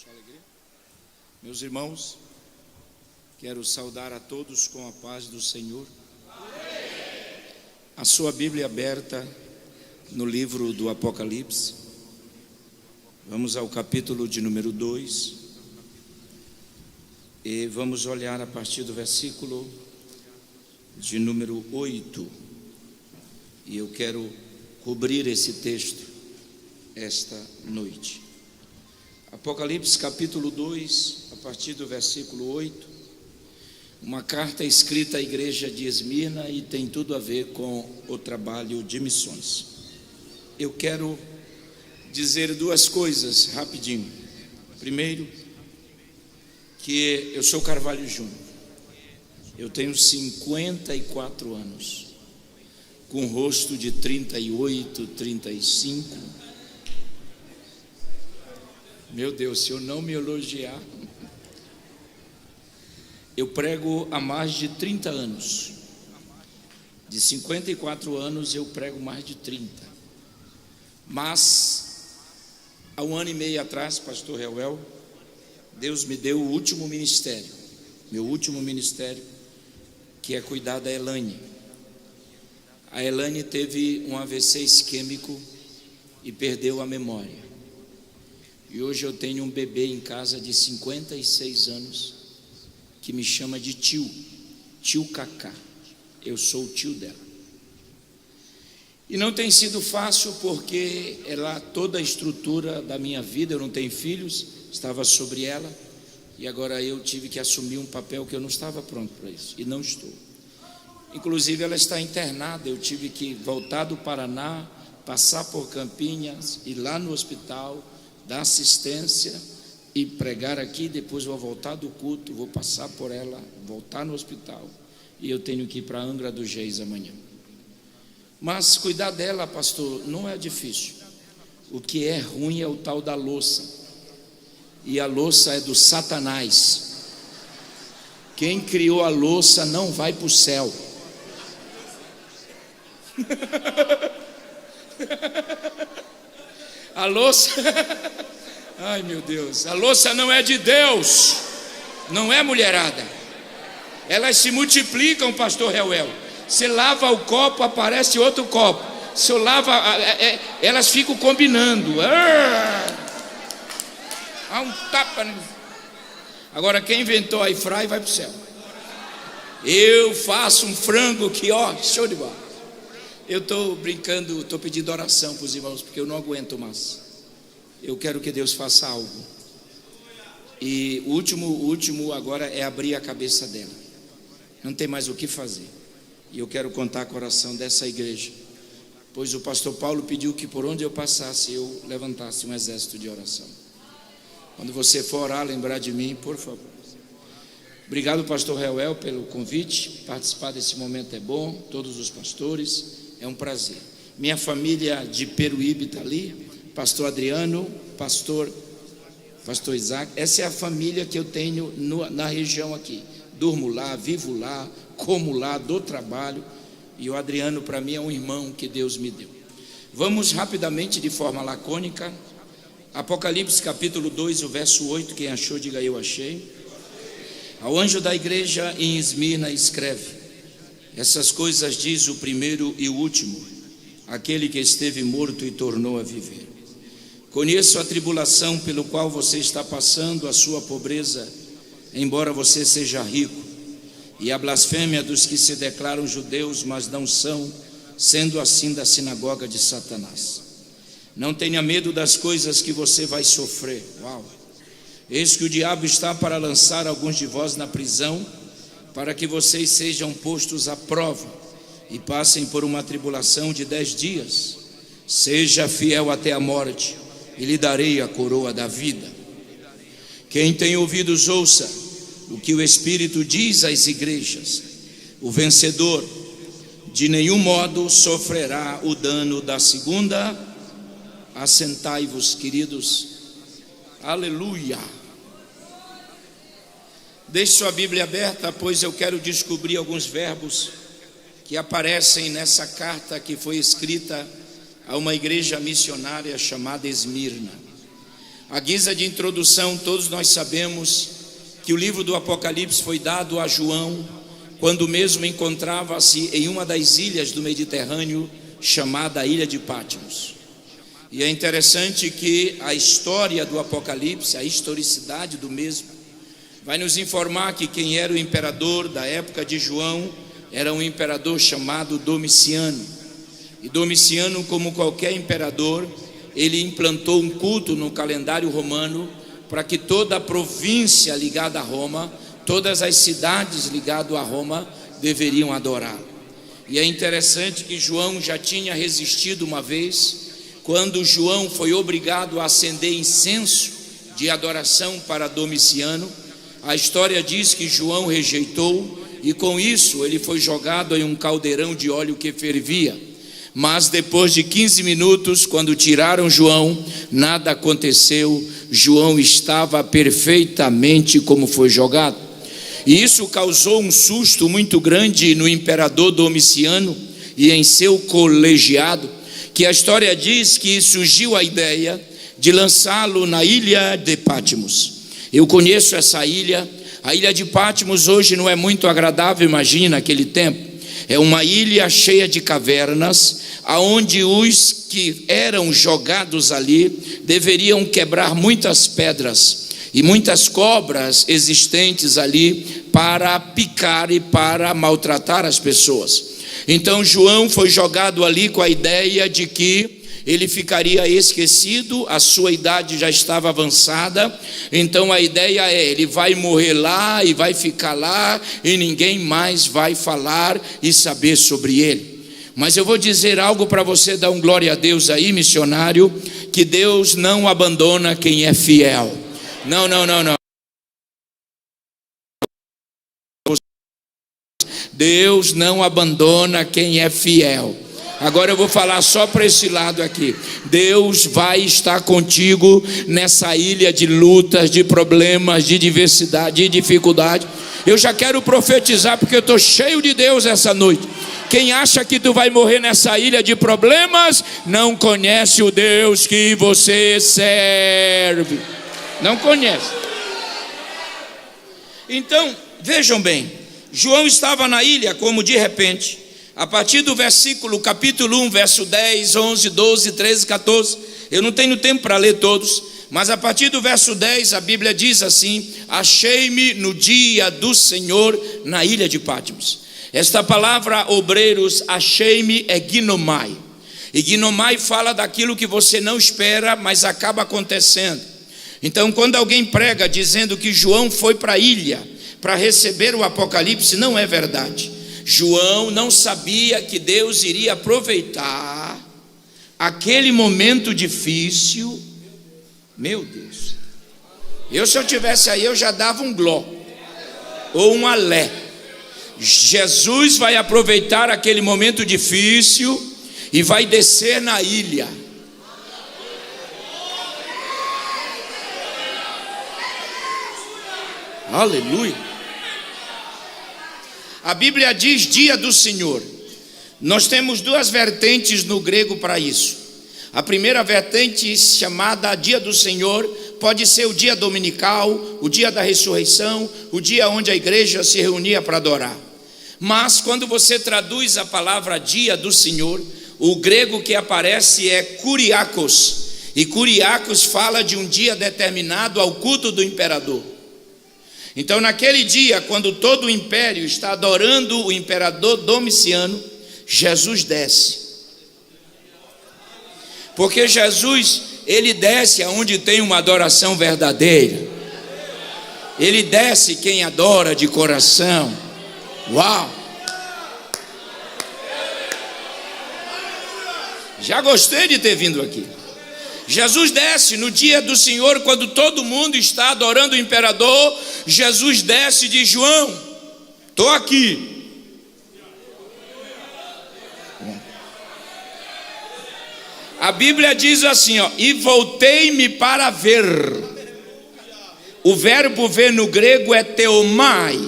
Sua alegria. Meus irmãos, quero saudar a todos com a paz do Senhor. A sua Bíblia aberta no livro do Apocalipse. Vamos ao capítulo de número 2 e vamos olhar a partir do versículo de número 8. E eu quero cobrir esse texto esta noite. Apocalipse capítulo 2, a partir do versículo 8, uma carta escrita à igreja de Esmirna e tem tudo a ver com o trabalho de missões. Eu quero dizer duas coisas rapidinho. Primeiro, que eu sou Carvalho Júnior, eu tenho 54 anos, com rosto de 38, 35. Meu Deus, se eu não me elogiar, eu prego há mais de 30 anos. De 54 anos eu prego mais de 30. Mas, há 1 ano e meio atrás, pastor Reuel, Deus me deu o último ministério, meu último ministério, que é cuidar da Elaine. A Elaine teve um AVC isquêmico e perdeu a memória. E hoje eu tenho um bebê em casa de 56 anos que me chama de tio Cacá. Eu sou o tio dela. E não tem sido fácil porque toda a estrutura da minha vida, eu não tenho filhos, estava sobre ela, e agora eu tive que assumir um papel que eu não estava pronto para isso, e não estou. Inclusive ela está internada, eu tive que voltar do Paraná, passar por Campinas, ir lá no hospital, dar assistência e pregar aqui. Depois vou voltar do culto, vou passar por ela, voltar no hospital, e eu tenho que ir para Angra dos Reis amanhã. Mas cuidar dela, pastor, não é difícil. O que é ruim é o tal da louça, e a louça é do Satanás. Quem criou a louça não vai para o céu. A louça, ai meu Deus, a louça não é de Deus, não é, mulherada. Elas se multiplicam, pastor Reuel. Você lava o copo, aparece outro copo. Se eu lavo, elas ficam combinando. Há um tapa. Agora quem inventou a air fry vai para o céu. Eu faço um frango que, show de bola. Eu estou brincando, estou pedindo oração para os irmãos, porque eu não aguento mais. Eu quero que Deus faça algo. E o último agora é abrir a cabeça dela. Não tem mais o que fazer. E eu quero contar com a oração dessa igreja, pois o pastor Paulo pediu que por onde eu passasse, eu levantasse um exército de oração. Quando você for orar, lembrar de mim, por favor. Obrigado, pastor Reuel, pelo convite. Participar desse momento é bom. Todos os pastores, é um prazer. Minha família de Peruíbe está ali, pastor Adriano, pastor Isaac. Essa é a família que eu tenho na região aqui. Durmo lá, vivo lá, como lá, dou trabalho. E o Adriano para mim é um irmão que Deus me deu. Vamos rapidamente, de forma lacônica, Apocalipse capítulo 2, o verso 8. Quem achou, diga eu achei. Ao anjo da igreja em Esmirna escreve: essas coisas diz o primeiro e o último, aquele que esteve morto e tornou a viver. Conheço a tribulação pelo qual você está passando, a sua pobreza, embora você seja rico, e a blasfêmia dos que se declaram judeus, mas não são, sendo assim da sinagoga de Satanás. Não tenha medo das coisas que você vai sofrer. Eis que o diabo está para lançar alguns de vós na prisão, para que vocês sejam postos à prova e passem por uma tribulação de 10 dias. Seja fiel até a morte, e lhe darei a coroa da vida. Quem tem ouvidos, ouça o que o Espírito diz às igrejas. O vencedor de nenhum modo sofrerá o dano da segunda. Assentai-vos, queridos. Aleluia. Deixe sua Bíblia aberta, pois eu quero descobrir alguns verbos que aparecem nessa carta que foi escrita a uma igreja missionária chamada Esmirna. À guisa de introdução, todos nós sabemos que o livro do Apocalipse foi dado a João quando mesmo encontrava-se em uma das ilhas do Mediterrâneo, chamada Ilha de Patmos. E é interessante que a história do Apocalipse, a historicidade do mesmo, vai nos informar que quem era o imperador da época de João era um imperador chamado Domiciano. E Domiciano, como qualquer imperador, ele implantou um culto no calendário romano para que toda a província ligada a Roma, todas as cidades ligadas a Roma deveriam adorá-lo. E é interessante que João já tinha resistido uma vez, quando João foi obrigado a acender incenso de adoração para Domiciano. A história diz que João rejeitou e com isso ele foi jogado em um caldeirão de óleo que fervia. Mas depois de 15 minutos, quando tiraram João, nada aconteceu. João estava perfeitamente como foi jogado. E isso causou um susto muito grande no imperador Domiciano e em seu colegiado, que a história diz que surgiu a ideia de lançá-lo na ilha de Patmos. Eu conheço essa ilha. A ilha de Patmos hoje não é muito agradável, imagina naquele tempo. É uma ilha cheia de cavernas, aonde os que eram jogados ali deveriam quebrar muitas pedras e muitas cobras existentes ali para picar e para maltratar as pessoas. Então João foi jogado ali com a ideia de que ele ficaria esquecido, a sua idade já estava avançada, então a ideia é, ele vai morrer lá e vai ficar lá e ninguém mais vai falar e saber sobre ele. Mas eu vou dizer algo para você, dar um glória a Deus aí, missionário, que Deus não abandona quem é fiel. Não. Deus não abandona quem é fiel. Agora eu vou falar só para esse lado aqui. Deus vai estar contigo nessa ilha de lutas, de problemas, de diversidade, de dificuldade. Eu já quero profetizar porque eu estou cheio de Deus essa noite. Quem acha que tu vai morrer nessa ilha de problemas, não conhece o Deus que você serve. Não conhece. Então, vejam bem, João estava na ilha como de repente, a partir do versículo, capítulo 1, verso 10, 11, 12, 13, 14, eu não tenho tempo para ler todos, mas a partir do verso 10, a Bíblia diz assim: achei-me no dia do Senhor na ilha de Patmos. Esta palavra, obreiros, achei-me, é ginomai. E ginomai fala daquilo que você não espera, mas acaba acontecendo. Então, quando alguém prega dizendo que João foi para a ilha para receber o Apocalipse, não é verdade. João não sabia que Deus iria aproveitar aquele momento difícil. Meu Deus, se eu tivesse aí, eu já dava um gló ou um alé. Jesus vai aproveitar aquele momento difícil e vai descer na ilha. Aleluia. A Bíblia diz dia do Senhor. Nós temos duas vertentes no grego para isso. A primeira vertente, chamada dia do Senhor, pode ser o dia dominical, o dia da ressurreição, o dia onde a igreja se reunia para adorar. Mas quando você traduz a palavra dia do Senhor, o grego que aparece é kuriakos. E kuriakos fala de um dia determinado ao culto do imperador. Então naquele dia, quando todo o império está adorando o imperador Domiciano, Jesus desce. Porque Jesus, ele desce aonde tem uma adoração verdadeira. Ele desce quem adora de coração. Uau! Já gostei de ter vindo aqui. Jesus desce no dia do Senhor, quando todo mundo está adorando o imperador. Jesus desce e diz: João, estou aqui. A Bíblia diz assim, e voltei-me para ver. O verbo ver no grego é theomai,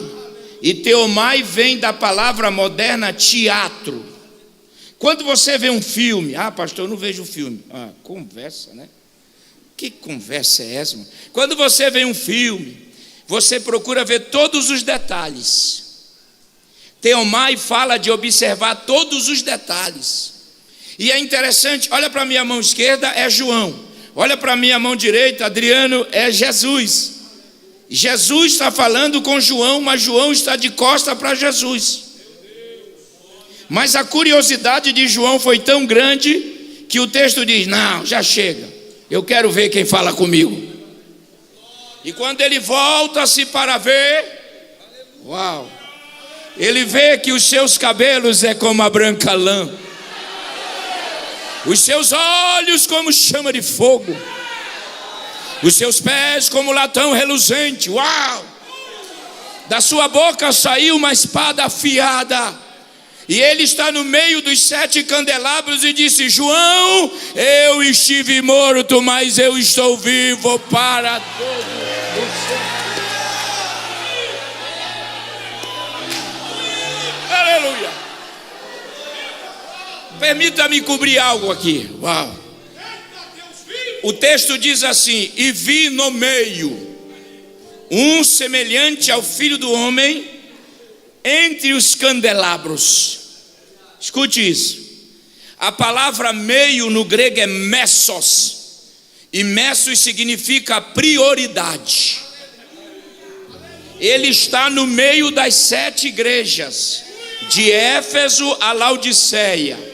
e theomai vem da palavra moderna teatro. Quando você vê um filme, pastor, eu não vejo filme. Conversa, né? Que conversa é essa, irmão? Quando você vê um filme, você procura ver todos os detalhes. Theomai fala de observar todos os detalhes. E é interessante, olha para a minha mão esquerda, é João. Olha para a minha mão direita, Adriano, é Jesus. Jesus está falando com João, mas João está de costa para Jesus. Mas a curiosidade de João foi tão grande que o texto diz: não, já chega, eu quero ver quem fala comigo. E quando ele volta-se para ver, uau, ele vê que os seus cabelos é como a branca lã, os seus olhos como chama de fogo, os seus pés como latão reluzente. Uau! Da sua boca saiu uma espada afiada, e ele está no meio dos 7 candelabros e disse: João, eu estive morto, mas eu estou vivo para todo o céu. Aleluia. Permita-me cobrir algo aqui. Uau. O texto diz assim: e vi no meio um semelhante ao Filho do Homem entre os candelabros. Escute isso. A palavra meio no grego é messos, e messos significa prioridade. Ele está no meio das 7 igrejas, de Éfeso a Laodiceia.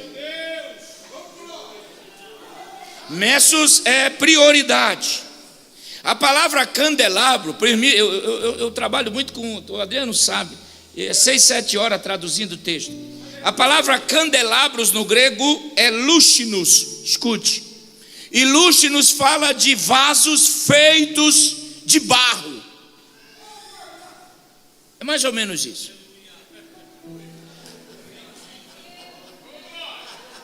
Messos é prioridade. A palavra candelabro, eu trabalho muito com, o Adriano sabe, 6, 7 horas traduzindo o texto. A palavra candelabros no grego é lúcinos, escute. E lúcinos fala de vasos feitos de barro. É mais ou menos isso.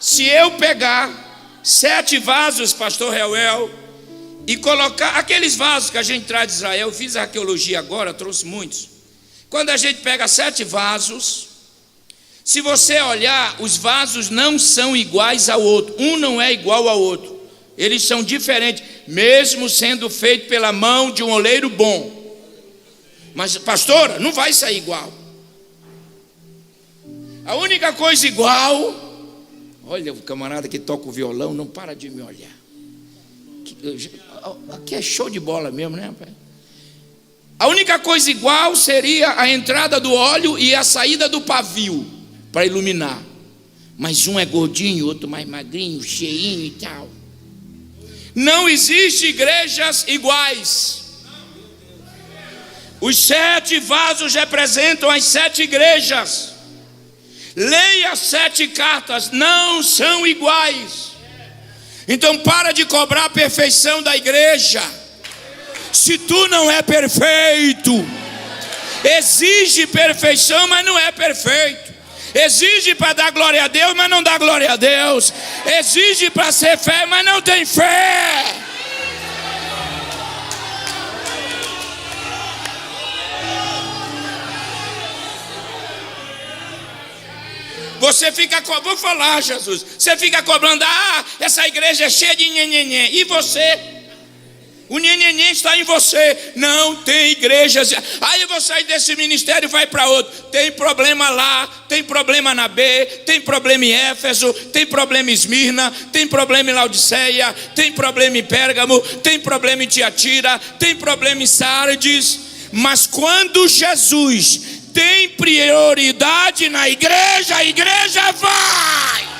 Se eu pegar 7 vasos, pastor Reuel, e colocar aqueles vasos que a gente traz de Israel, eu fiz a arqueologia agora, trouxe muitos. Quando a gente pega 7 vasos, se você olhar, os vasos não são iguais ao outro. Um não é igual ao outro. Eles são diferentes, mesmo sendo feito pela mão de um oleiro bom. Mas, pastora, não vai sair igual. A única coisa igual... Olha, o camarada que toca o violão não para de me olhar. Aqui é show de bola mesmo, né, rapaz? A única coisa igual seria a entrada do óleo e a saída do pavio para iluminar. Mas um é gordinho, outro mais magrinho, cheinho e tal. Não existe igrejas iguais. Os 7 vasos representam as 7 igrejas. Leia as 7 cartas, não são iguais. Então para de cobrar a perfeição da igreja. Se tu não é perfeito, exige perfeição, mas não é perfeito. Exige para dar glória a Deus, mas não dá glória a Deus. Exige para ser fé, mas não tem fé. Você fica, vou falar, Jesus, você fica cobrando: essa igreja é cheia de nhenhenhê. E você? O nhenhenhê está em você. Não tem igrejas. Eu vou sair desse ministério e vai para outro. Tem problema lá, tem problema na B, tem problema em Éfeso, tem problema em Esmirna, tem problema em Laodiceia, tem problema em Pérgamo, tem problema em Tiatira, tem problema em Sardes. Mas quando Jesus tem prioridade na igreja, a igreja vai.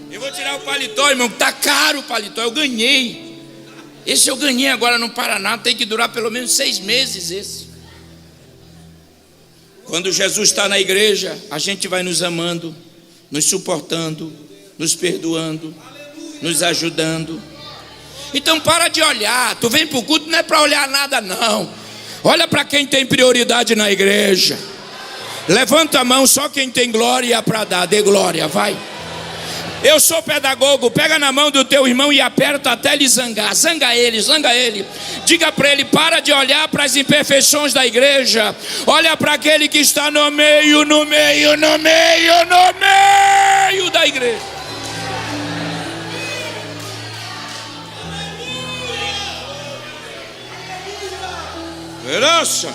Eu vou tirar o paletó, irmão, tá caro o paletó, eu ganhei. Esse eu ganhei agora no Paraná, tem que durar pelo menos 6 meses esse. Quando Jesus está na igreja, a gente vai nos amando, nos suportando, nos perdoando, nos ajudando. Então para de olhar. Tu vem para o culto, não é para olhar nada não. Olha para quem tem prioridade na igreja. Levanta a mão, só quem tem glória para dar. Dê glória, vai. Eu sou pedagogo, pega na mão do teu irmão e aperta até ele zangar. Zanga ele, zanga ele. Diga para ele, para de olhar para as imperfeições da igreja. Olha para aquele que está no meio da igreja. Herança.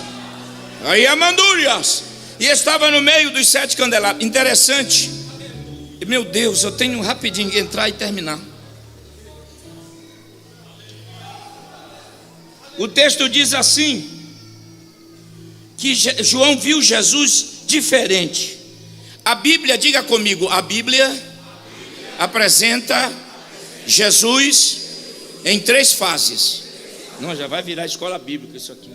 Aí é Mandúrias. E estava no meio dos 7 candelabros. Interessante. Meu Deus, eu tenho rapidinho que entrar e terminar. O texto diz assim: que João viu Jesus diferente. A Bíblia, diga comigo, a Bíblia apresenta Jesus em 3 fases. Não, já vai virar escola bíblica isso aqui.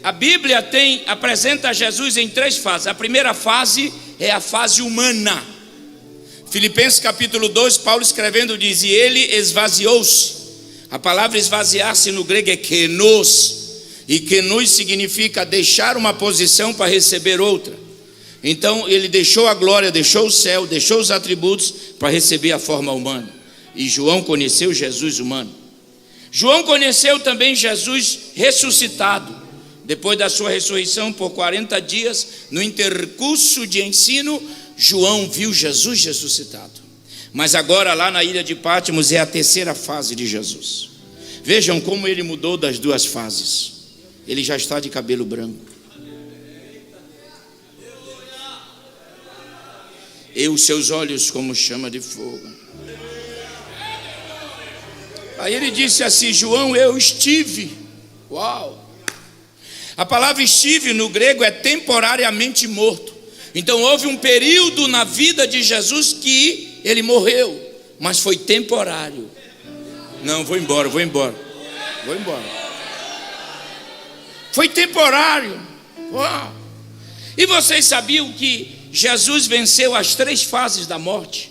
A Bíblia apresenta Jesus em 3 fases. A primeira fase é a fase humana. Filipenses capítulo 2, Paulo escrevendo diz: e ele esvaziou-se. A palavra esvaziar-se no grego é kenos. E kenos significa deixar uma posição para receber outra. Então ele deixou a glória, deixou o céu, deixou os atributos para receber a forma humana. E João conheceu Jesus humano. João conheceu também Jesus ressuscitado. Depois da sua ressurreição por 40 dias, no intercurso de ensino, João viu Jesus ressuscitado. Mas agora lá na ilha de Patmos é a terceira fase de Jesus. Vejam como ele mudou das 2 fases. Ele já está de cabelo branco. E os seus olhos como chama de fogo. Aí ele disse assim: João, eu estive. Uau! A palavra estive no grego é temporariamente morto. Então houve um período na vida de Jesus que ele morreu, mas foi temporário. Não, vou embora. Foi temporário. Uau. E vocês sabiam que Jesus venceu as 3 fases da morte?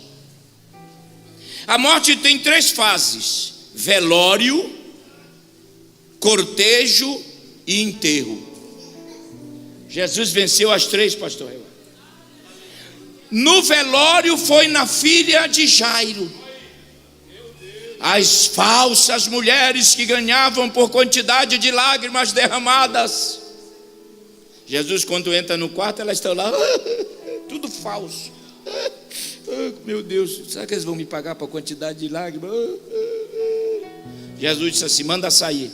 A morte tem 3 fases: velório, cortejo e enterro. Jesus venceu as 3, pastor. No velório foi na filha de Jairo. As falsas mulheres que ganhavam por quantidade de lágrimas derramadas. Jesus, quando entra no quarto, elas estão lá, tudo falso. Meu Deus, será que eles vão me pagar por quantidade de lágrimas? Jesus disse assim: manda sair.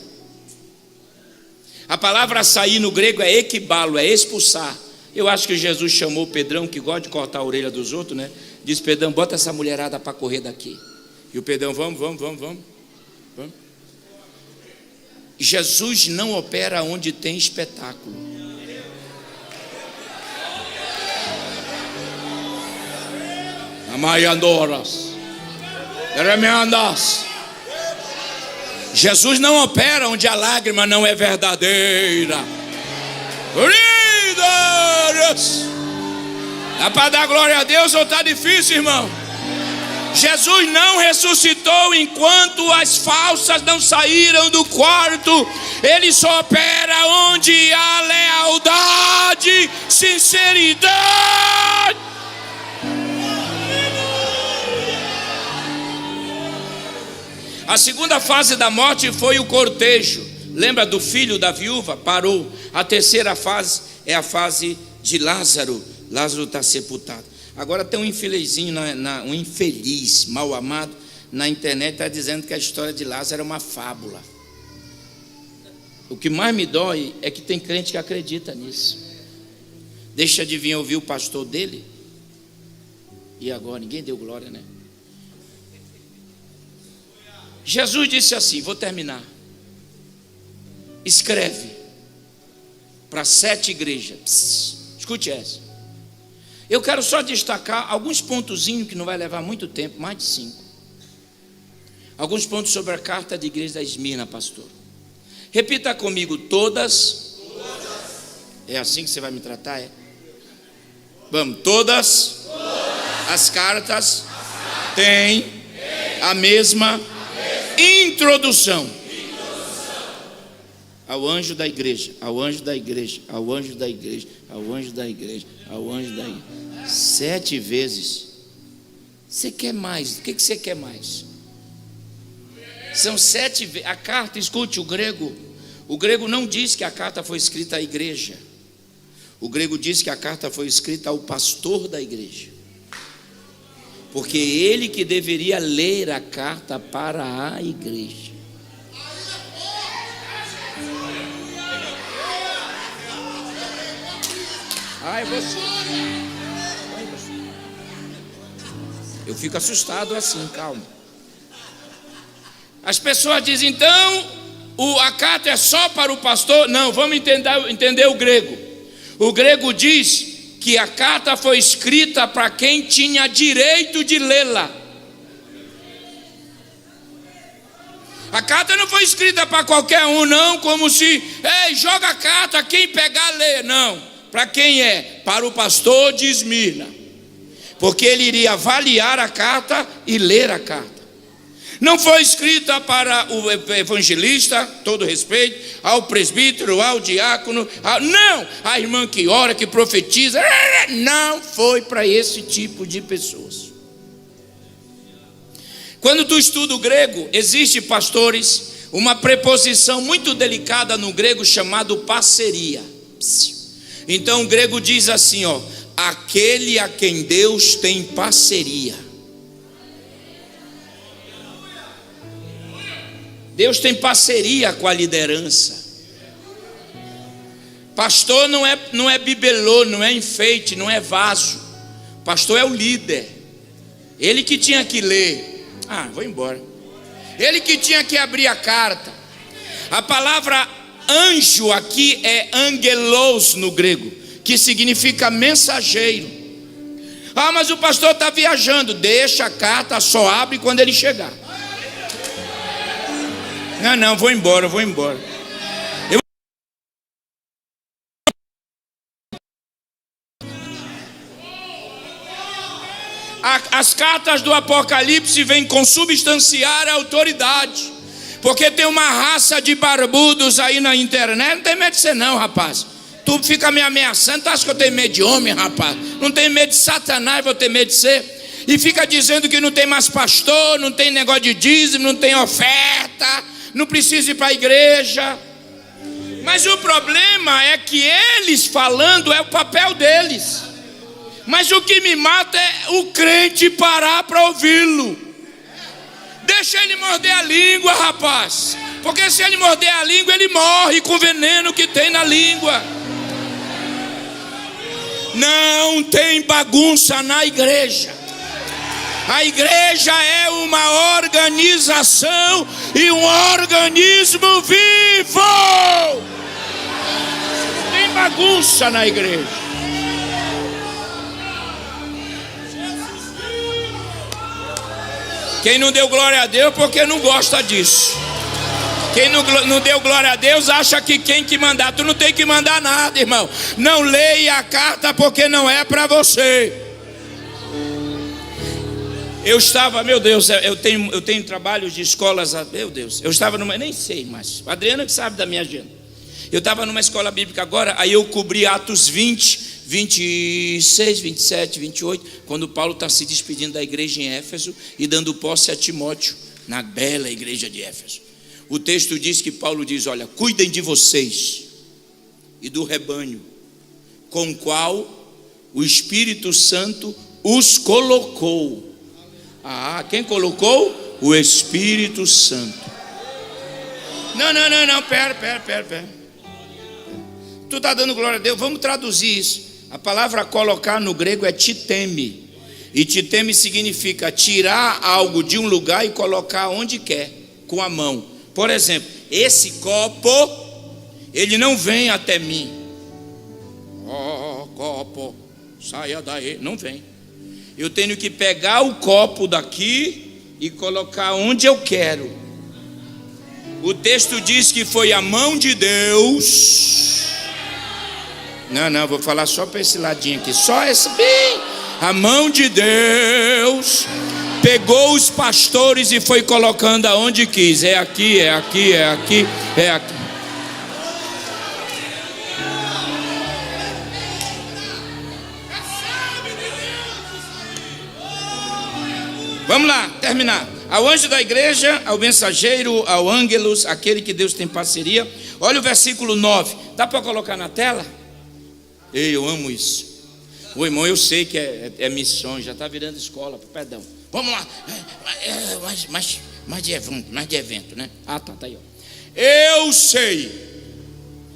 A palavra sair no grego é equibalo, é expulsar. Eu acho que Jesus chamou o Pedrão, que gosta de cortar a orelha dos outros, né? Diz: Pedrão, bota essa mulherada para correr daqui. E o Pedrão, vamos. Jesus não opera onde tem espetáculo. Amaiandoras, Remeandas. Jesus não opera onde a lágrima não é verdadeira. Dá para dar glória a Deus ou está difícil, irmão? Jesus não ressuscitou enquanto as falsas não saíram do quarto. Ele só opera onde há lealdade, sinceridade. A segunda fase da morte foi o cortejo. Lembra do filho da viúva? Parou. A terceira fase é a fase de Lázaro. Lázaro está sepultado. Agora tem um infelizinho, um infeliz, mal amado, na internet está dizendo que a história de Lázaro é uma fábula. O que mais me dói é que tem crente que acredita nisso. Deixa de vir ouvir o pastor dele. E agora, ninguém deu glória, né? Jesus disse assim, vou terminar. Escreve para 7 igrejas. Psst, escute essa. Eu quero só destacar alguns pontozinhos que não vai levar muito tempo, mais de 5. Alguns pontos sobre a carta de igreja da Esmirna, pastor. Repita comigo, todas. É assim que você vai me tratar, é? Vamos, todas as cartas têm a mesma introdução. Ao anjo da igreja, ao anjo da igreja, ao anjo da igreja, ao anjo da igreja, ao anjo da igreja. 7 vezes. Você quer mais? O que você quer mais? São 7 vezes. A carta, escute, o grego não diz que a carta foi escrita à igreja. O grego diz que a carta foi escrita ao pastor da igreja. Porque ele que deveria ler a carta para a igreja. Ai, você. Eu fico assustado assim, calma. As pessoas dizem, então, a carta é só para o pastor? Não, vamos entender o grego. O grego diz que a carta foi escrita para quem tinha direito de lê-la. A carta não foi escrita para qualquer um, não, como se, joga a carta, quem pegar, lê. Não. Para quem é? Para o pastor de Esmirna, porque ele iria avaliar a carta e ler a carta. Não foi escrita para o evangelista, todo respeito, ao presbítero, ao diácono, não, a irmã que ora, que profetiza, não foi para esse tipo de pessoas. Quando tu estuda o grego, existe, pastores, uma preposição muito delicada no grego chamado parceria. Então o grego diz assim, aquele a quem Deus tem parceria. Deus tem parceria com a liderança. Pastor não é bibelô, não é enfeite, não é vaso. Pastor é o líder. Ele que tinha que ler. Vou embora. Ele que tinha que abrir a carta. A palavra anjo aqui é angelos no grego, que significa mensageiro. Mas o pastor está viajando. Deixa a carta, só abre quando ele chegar. Não, vou embora. As cartas do Apocalipse vêm consubstanciar a autoridade. Porque tem uma raça de barbudos aí na internet. Não tem medo de ser não, rapaz. Tu fica me ameaçando. Tu acha que eu tenho medo de homem, rapaz? Não tenho medo de Satanás, vou ter medo de ser. E fica dizendo que não tem mais pastor, não tem negócio de dízimo, não tem oferta, não precisa ir para a igreja. Mas o problema é que eles falando é o papel deles. Mas o que me mata é o crente parar para ouvi-lo. Deixa ele morder a língua, rapaz. Porque se ele morder a língua, ele morre com o veneno que tem na língua. Não tem bagunça na igreja. A igreja é uma organização e um organismo vivo. Não tem bagunça na igreja. Quem não deu glória a Deus porque não gosta disso. Quem não deu glória a Deus acha que quem que mandar. Tu não tem que mandar nada, irmão. Não leia a carta porque não é para você. Eu estava, meu Deus, eu tenho trabalhos de escolas, meu Deus. Eu estava numa, nem sei mais. A Adriana que sabe da minha agenda. Eu estava numa escola bíblica agora, aí eu cobri Atos 20, 26, 27, 28, quando Paulo está se despedindo da igreja em Éfeso e dando posse a Timóteo, na bela igreja de Éfeso. O texto diz que Paulo diz, olha, cuidem de vocês e do rebanho, com o qual o Espírito Santo os colocou. Quem colocou? O Espírito Santo. Não, pera. Tu está dando glória a Deus, vamos traduzir isso. A palavra colocar no grego é titeme. E titeme significa tirar algo de um lugar e colocar onde quer, com a mão. Por exemplo, esse copo, ele não vem até mim. Copo, saia daí. Não vem. Eu tenho que pegar o copo daqui e colocar onde eu quero. O texto diz que foi a mão de Deus. Não, vou falar só para esse ladinho aqui. Só esse bem. A mão de Deus pegou os pastores e foi colocando aonde quis. É aqui, é aqui, é aqui, é aqui. Vamos lá, terminar. Ao anjo da igreja, ao mensageiro, ao ângelos, aquele que Deus tem parceria. Olha o versículo 9. Dá para colocar na tela? Ei, eu amo isso. Ô irmão, eu sei que é missão, já está virando escola, perdão. Vamos lá. Mais de evento, né? Ah, tá aí, ó. Eu sei.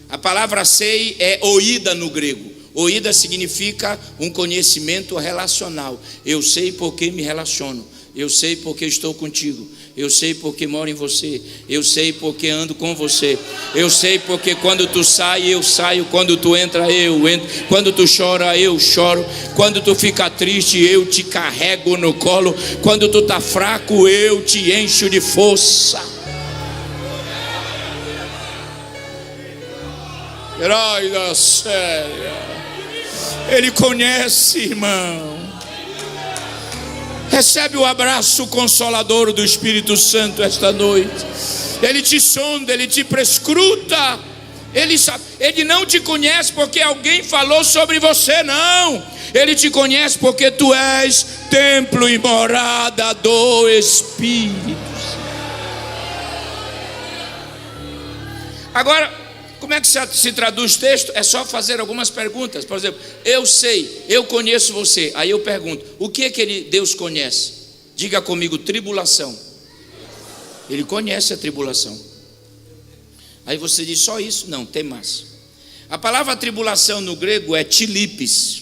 A palavra sei é oída no grego. Oída significa um conhecimento relacional. Eu sei porque me relaciono. Eu sei porque estou contigo. Eu sei porque moro em você. Eu sei porque ando com você. Eu sei porque quando tu sai, eu saio. Quando tu entra, eu entro. Quando tu chora, eu choro. Quando tu fica triste, eu te carrego no colo. Quando tu tá fraco, eu te encho de força. Herói da série. Ele conhece, irmão. Recebe o abraço consolador do Espírito Santo esta noite. Ele te sonda, ele te prescruta. Ele sabe, ele não te conhece porque alguém falou sobre você, não. Ele te conhece porque tu és templo e morada do Espírito. Agora, como é que se traduz o texto? É só fazer algumas perguntas. Por exemplo, eu sei, eu conheço você. Aí eu pergunto, o que é que Deus conhece? Diga comigo, tribulação. Ele conhece a tribulação. Aí você diz, só isso? Não, tem mais. A palavra tribulação no grego é tilipes.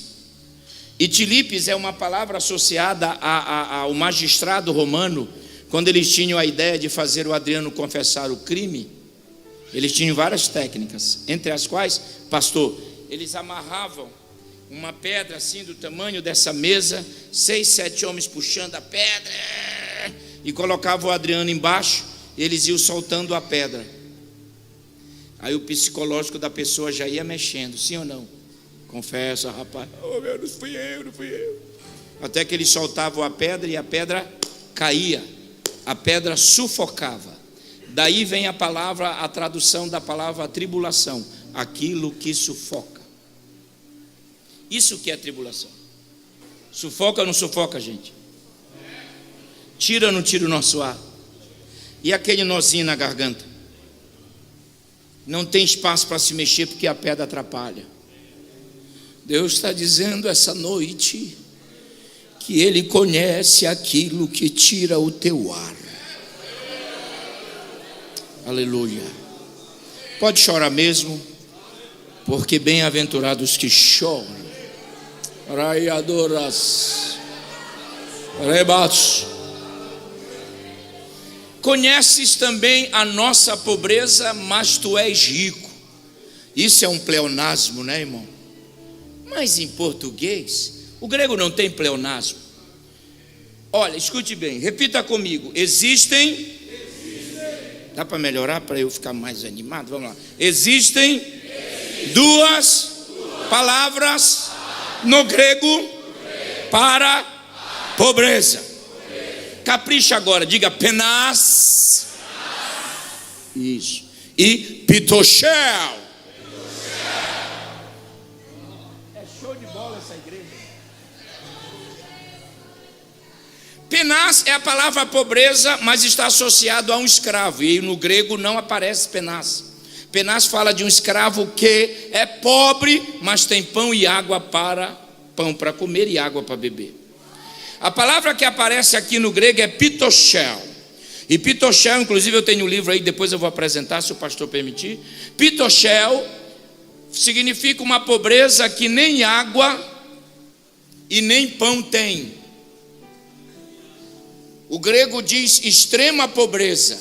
E tilipes é uma palavra associada ao magistrado romano, quando eles tinham a ideia de fazer o Adriano confessar o crime. Eles tinham várias técnicas, entre as quais, pastor, eles amarravam uma pedra assim do tamanho dessa mesa, 6, 7 homens puxando a pedra, e colocavam o Adriano embaixo, e eles iam soltando a pedra. Aí o psicológico da pessoa já ia mexendo, sim ou não? Confessa, rapaz, oh meu, não fui eu. Até que eles soltavam a pedra e a pedra caía, a pedra sufocava. Daí vem a tradução da palavra tribulação, aquilo que sufoca. Isso que é tribulação. Sufoca ou não sufoca, gente? Tira ou não tira o nosso ar? E aquele nozinho na garganta? Não tem espaço para se mexer porque a pedra atrapalha. Deus está dizendo essa noite que Ele conhece aquilo que tira o teu ar. Aleluia. Pode chorar mesmo, porque bem-aventurados que choram. Raiadoras. Rebatos. Conheces também a nossa pobreza, mas tu és rico. Isso é um pleonasmo, né, irmão? Mas em português, o grego não tem pleonasmo. Olha, escute bem, repita comigo. Existem. Dá para melhorar para eu ficar mais animado? Vamos lá. Existem duas palavras no grego para pobreza. Capricha agora, diga penas. Isso. E pitochel. É show de bola essa igreja. Penas é a palavra pobreza, mas está associado a um escravo. E no grego não aparece penas. Penas fala de um escravo que é pobre, mas tem pão para comer e água para beber. A palavra que aparece aqui no grego é pitochel. E pitochel, inclusive eu tenho um livro aí, depois eu vou apresentar, se o pastor permitir. Pitochel significa uma pobreza que nem água e nem pão tem. O grego diz extrema pobreza.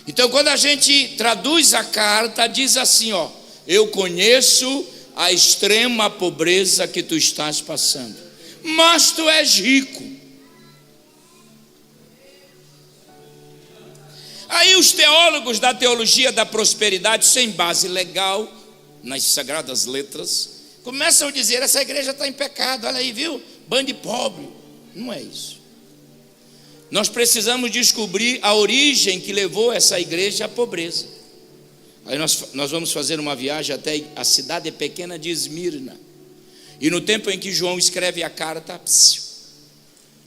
Então quando a gente traduz a carta, diz assim, ó: eu conheço a extrema pobreza que tu estás passando, mas tu és rico. Aí os teólogos da teologia da prosperidade, sem base legal nas sagradas letras, começam a dizer: essa igreja está em pecado, olha aí, viu? Bando de pobre. Não é isso. Nós precisamos descobrir a origem que levou essa igreja à pobreza. Aí nós vamos fazer uma viagem até a cidade pequena de Esmirna. E no tempo em que João escreve a carta,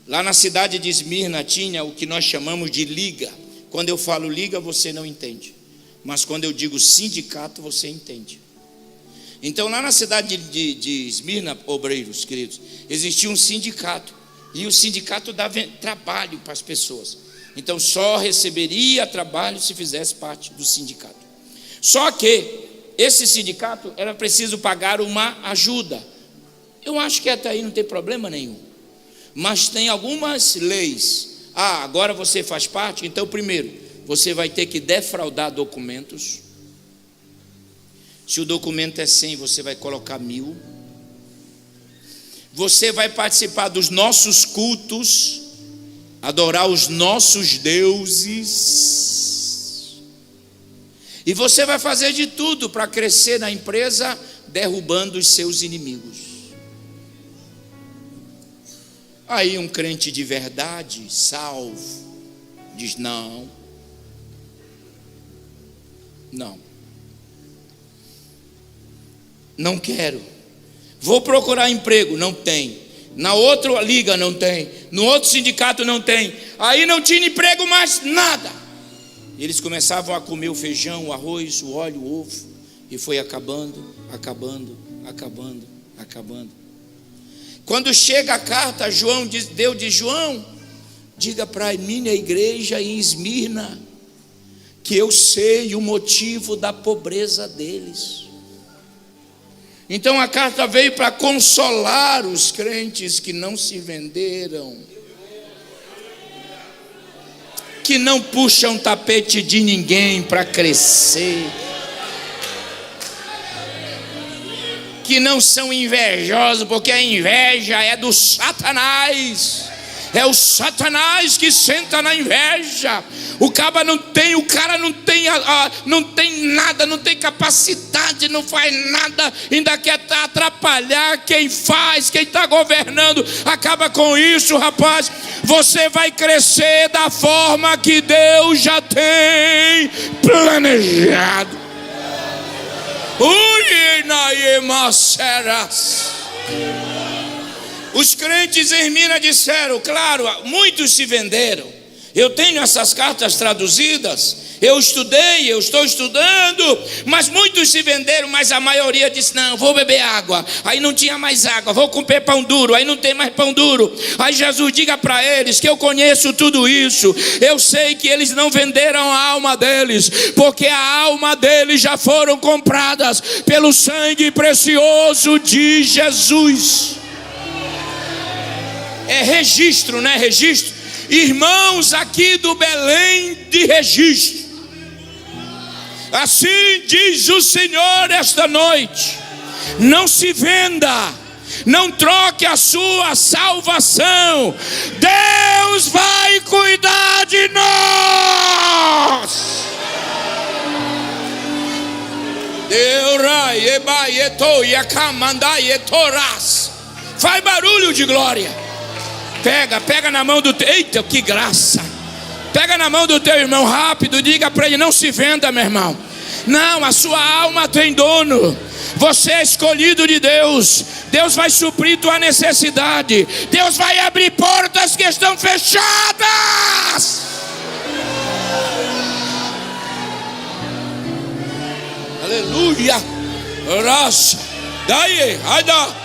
Lá na cidade de Esmirna tinha o que nós chamamos de liga. Quando eu falo liga, você não entende, mas quando eu digo sindicato, você entende. Então lá na cidade de Esmirna, obreiros queridos, existia um sindicato, e o sindicato dava trabalho para as pessoas. Então só receberia trabalho se fizesse parte do sindicato. Só que esse sindicato era preciso pagar uma ajuda. Eu acho que até aí não tem problema nenhum, mas tem algumas leis. Agora você faz parte, então primeiro, você vai ter que defraudar documentos. Se o documento é 100, você vai colocar 1000. Você vai participar dos nossos cultos, adorar os nossos deuses. E você vai fazer de tudo para crescer na empresa, derrubando os seus inimigos. Aí um crente de verdade, salvo, diz: não. Não quero. Vou procurar emprego, não tem. Na outra liga não tem. No outro sindicato não tem. Aí não tinha emprego mais nada. Eles começavam a comer o feijão, o arroz, o óleo, o ovo. E foi acabando. Quando chega a carta, Deus diz: João, diga para a minha igreja em Esmirna que eu sei o motivo da pobreza deles. Então a carta veio para consolar os crentes que não se venderam, que não puxam tapete de ninguém para crescer, que não são invejosos, porque a inveja é do Satanás. É o Satanás que senta na inveja. O cara não tem nada, não tem capacidade, não faz nada, ainda quer atrapalhar quem faz, quem está governando. Acaba com isso, rapaz. Você vai crescer da forma que Deus já tem planejado. Os crentes em Esmirna disseram, claro, muitos se venderam. Eu tenho essas cartas traduzidas, eu estudei, eu estou estudando, mas muitos se venderam, mas a maioria disse: não, vou beber água. Aí não tinha mais água, vou comer pão duro, aí não tem mais pão duro. Aí Jesus diga para eles que eu conheço tudo isso, eu sei que eles não venderam a alma deles, porque a alma deles já foram compradas pelo sangue precioso de Jesus. É registro, né? Registro. Irmãos aqui do Belém de Registro, assim diz o Senhor esta noite: não se venda, não troque a sua salvação. Deus vai cuidar de nós. Faz barulho de glória. Pega na mão do teu. Eita, que graça. Pega na mão do teu irmão rápido. Diga para ele: não se venda, meu irmão. Não, a sua alma tem dono. Você é escolhido de Deus. Deus vai suprir tua necessidade. Deus vai abrir portas que estão fechadas. Aleluia. Raça. Daí, olha.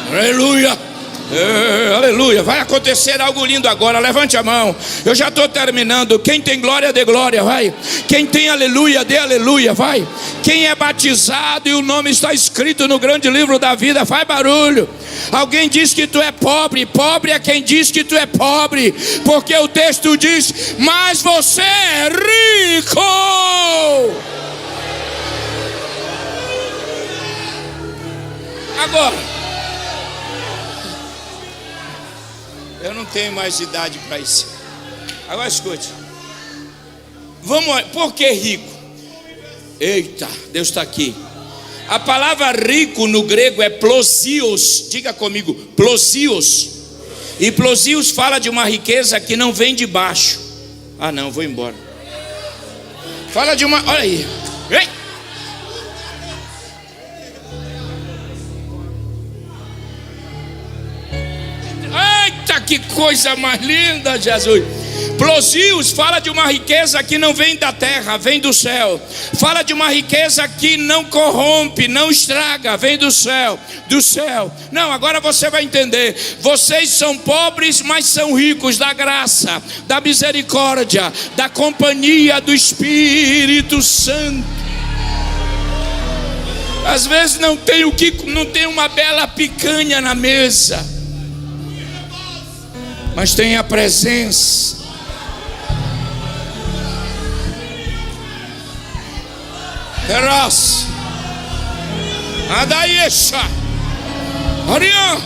Aleluia. Aleluia. Vai acontecer algo lindo agora. Levante a mão. Eu já estou terminando. Quem tem glória, dê glória, vai. Quem tem aleluia, dê aleluia, vai. Quem é batizado e o nome está escrito no grande livro da vida, faz barulho. Alguém diz que tu é pobre. Pobre é quem diz que tu é pobre, porque o texto diz: mas você é rico. Agora, eu não tenho mais idade para isso. Agora escute. Vamos, por que rico? Eita, Deus está aqui. A palavra rico no grego é plosios. Diga comigo, plosios. E plosios fala de uma riqueza que não vem de baixo. Ah não, vou embora. Fala de uma, olha aí. Ei. Eita, que coisa mais linda, Jesus. Plosius fala de uma riqueza que não vem da terra, vem do céu. Fala de uma riqueza que não corrompe, não estraga, vem do céu, do céu. Não, agora você vai entender. Vocês são pobres, mas são ricos da graça, da misericórdia, da companhia do Espírito Santo. Às vezes não tem uma bela picanha na mesa, mas tem a presença. Eras Adaíxa Ariã.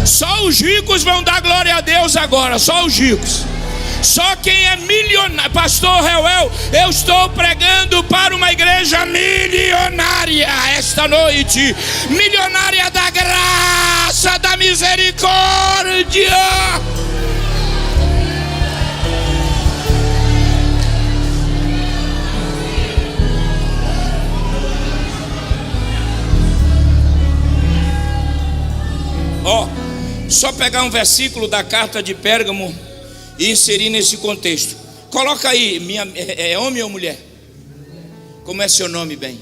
Só os ricos vão dar glória a Deus agora, só os ricos. Só quem é milionário. Pastor Reuel, eu estou pregando para uma igreja milionária esta noite. Milionária da graça, da misericórdia. Só pegar um versículo da carta de Pérgamo e inserir nesse contexto. Coloca aí, é homem ou mulher? Como é seu nome, bem?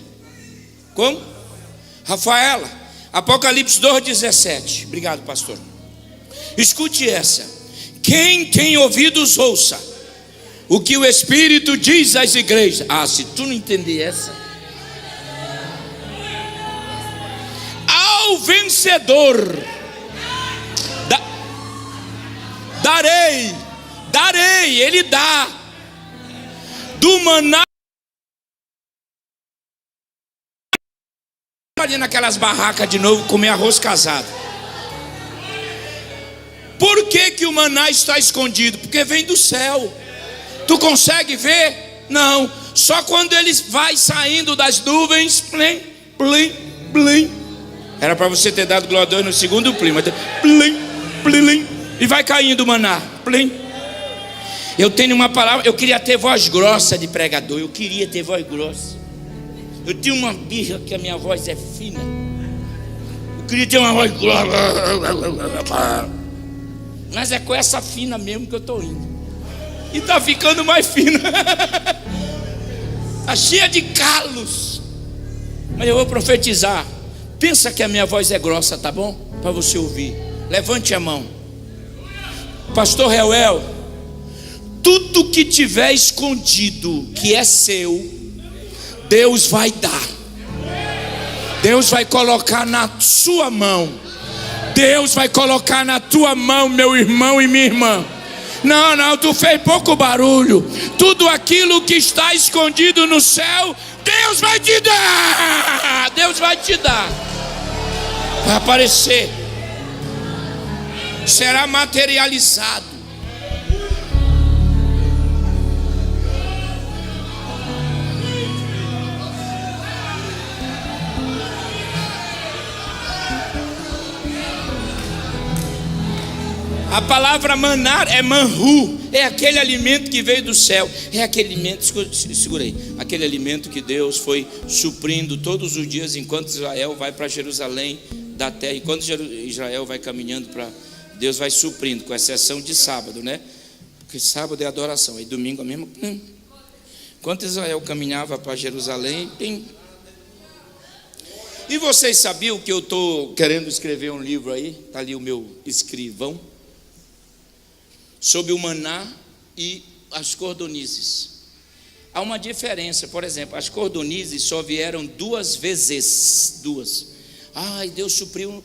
Como? Rafaela. Apocalipse 2,17. Obrigado, pastor. Escute essa. Quem tem ouvidos, ouça o que o Espírito diz às igrejas. Se tu não entender essa. Ao vencedor darei, ele dá do maná. Ali naquelas barracas de novo comer arroz casado. Por que o maná está escondido? Porque vem do céu. Tu consegue ver? Não. Só quando ele vai saindo das nuvens, plim, plim, plim. Era para você ter dado glória a Deus no segundo plim, mas plim, plim, e vai caindo o maná, plim. Eu tenho uma palavra, eu queria ter voz grossa de pregador, eu queria ter voz grossa. Eu tenho uma birra que a minha voz é fina. Eu queria ter uma voz grossa. Mas é com essa fina mesmo que eu estou indo. E está ficando mais fina. Está cheia de calos. Mas eu vou profetizar. Pensa que a minha voz é grossa, tá bom? Para você ouvir. Levante a mão. Pastor Reuel, tudo que tiver escondido, que é seu, Deus vai dar. Deus vai colocar na sua mão. Deus vai colocar na tua mão, meu irmão e minha irmã. Não, tu fez pouco barulho. Tudo aquilo que está escondido no céu, Deus vai te dar. Deus vai te dar. Vai aparecer. Será materializado. A palavra manar é manru, é aquele alimento que veio do céu, é aquele alimento, segura aí, aquele alimento que Deus foi suprindo todos os dias enquanto Israel vai para Jerusalém da terra, enquanto Israel vai caminhando para, Deus vai suprindo, com exceção de sábado, né? Porque sábado é adoração, aí domingo é mesmo. Enquanto Israel caminhava para Jerusalém, E vocês sabiam que eu estou querendo escrever um livro aí, está ali o meu escrivão, sobre o maná e as cordonizes. Há uma diferença, por exemplo, as cordonizes só vieram 2 vezes, 2. Deus supriu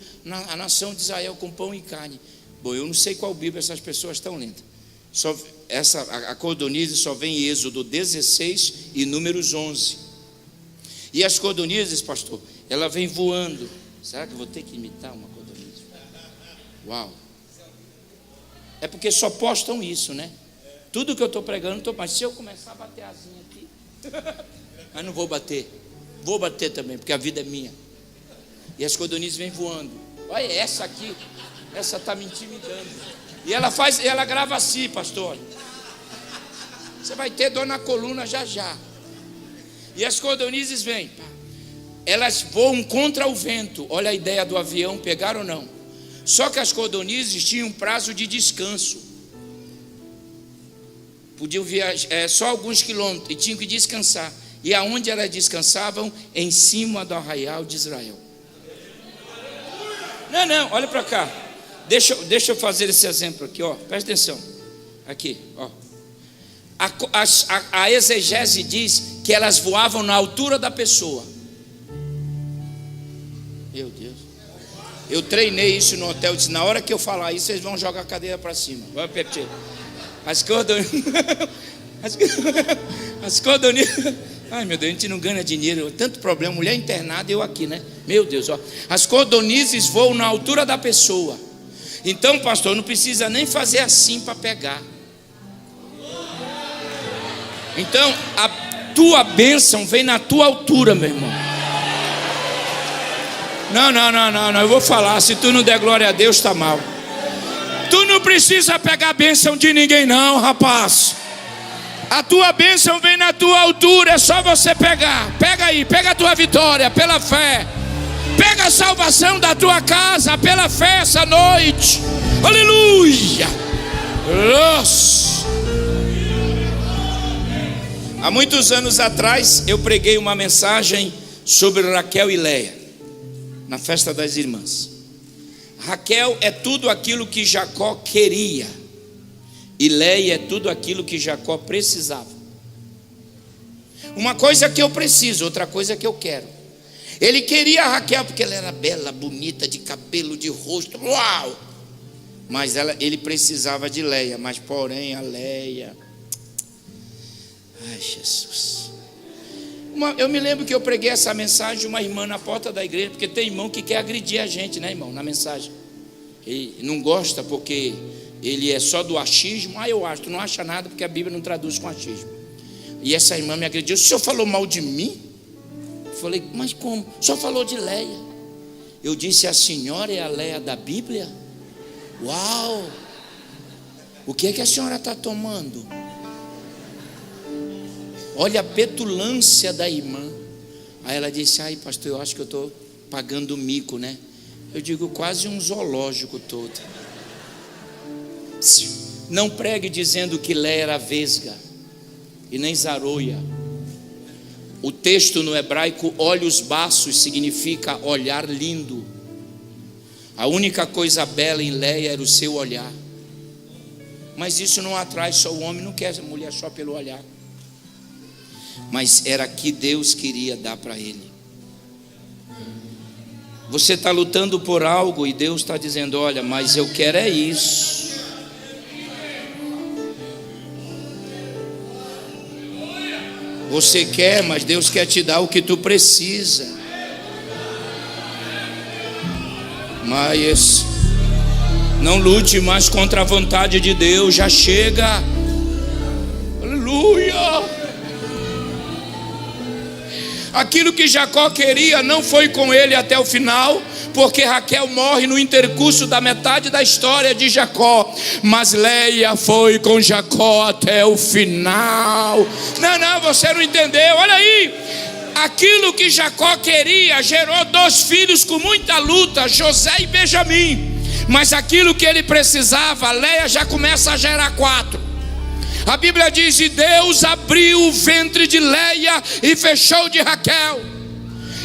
a nação de Israel com pão e carne. Bom, eu não sei qual Bíblia essas pessoas estão lendo. A cordonize só vem em Êxodo 16 e Números 11. E as cordonizes, pastor, ela vem voando. Será que eu vou ter que imitar uma cordonize? Uau! É porque só postam isso, né? Tudo que eu estou pregando, mas se eu começar a bater asinha aqui, mas não vou bater. Vou bater também, porque a vida é minha. E as cordonizes vêm voando. Olha essa aqui, essa está me intimidando. E ela grava assim, pastor. Você vai ter dor na coluna já já. E as codornizes vêm, elas voam contra o vento. Olha a ideia do avião, pegaram ou não? Só que as codornizes tinham um prazo de descanso. Podiam viajar só alguns quilômetros e tinham que descansar. E aonde elas descansavam? Em cima do arraial de Israel. Não, olha para cá. Deixa eu fazer esse exemplo aqui, ó. Presta atenção. Aqui, ó. A exegese diz que elas voavam na altura da pessoa. Meu Deus. Eu treinei isso no hotel. Disse, na hora que eu falar isso, vocês vão jogar a cadeira para cima. Vai repetir. As codornizes. Ai meu Deus, a gente não ganha dinheiro. Tanto problema, mulher internada e eu aqui, né? Meu Deus, ó. As codornizes voam na altura da pessoa. Então, pastor, não precisa nem fazer assim para pegar. Então, a tua bênção vem na tua altura, meu irmão. Não, eu vou falar. Se tu não der glória a Deus, está mal. Tu não precisa pegar a bênção de ninguém, não, rapaz. A tua bênção vem na tua altura. É só você pegar. Pega aí, pega a tua vitória pela fé. Pega a salvação da tua casa pela fé essa noite. Aleluia. Nossa. Há muitos anos atrás eu preguei uma mensagem sobre Raquel e Leia na festa das irmãs. Raquel é tudo aquilo que Jacó queria e Leia é tudo aquilo que Jacó precisava. Uma coisa que eu preciso, outra coisa que eu quero. Ele queria a Raquel porque ela era bela, bonita, de cabelo, de rosto, uau! Mas ele precisava de Leia, mas porém a Leia... Ai, Jesus. Eu me lembro que eu preguei essa mensagem de uma irmã na porta da igreja, porque tem irmão que quer agredir a gente, né, irmão, na mensagem. Ele não gosta porque ele é só do achismo. Eu acho, tu não acha nada porque a Bíblia não traduz com achismo. E essa irmã me agrediu. O senhor falou mal de mim? Eu falei, mas como? O senhor falou de Leia. Eu disse, a senhora é a Leia da Bíblia? Uau! O que é que a senhora está tomando? Olha a petulância da irmã. Aí ela disse, ai pastor, eu acho que eu estou pagando mico, né? Eu digo, quase um zoológico todo. Não pregue dizendo que Leia era vesga e nem zaroia. O texto no hebraico, olhos baços, significa olhar lindo. A única coisa bela em Leia era o seu olhar. Mas isso não atrai só o homem, não quer a mulher só pelo olhar. Mas era que Deus queria dar para ele. Você está lutando por algo e Deus está dizendo, olha, mas eu quero é isso. Você quer, mas Deus quer te dar o que tu precisa. Mas não lute mais contra a vontade de Deus, já chega. Aleluia. Aquilo que Jacó queria não foi com ele até o final, porque Raquel morre no intercurso da metade da história de Jacó, mas Leia foi com Jacó até o final. Não, você não entendeu, olha aí. Aquilo que Jacó queria gerou 2 filhos com muita luta, José e Benjamim. Mas aquilo que ele precisava, Leia já começa a gerar 4. A Bíblia diz, e Deus abriu o ventre de Leia e fechou de Raquel.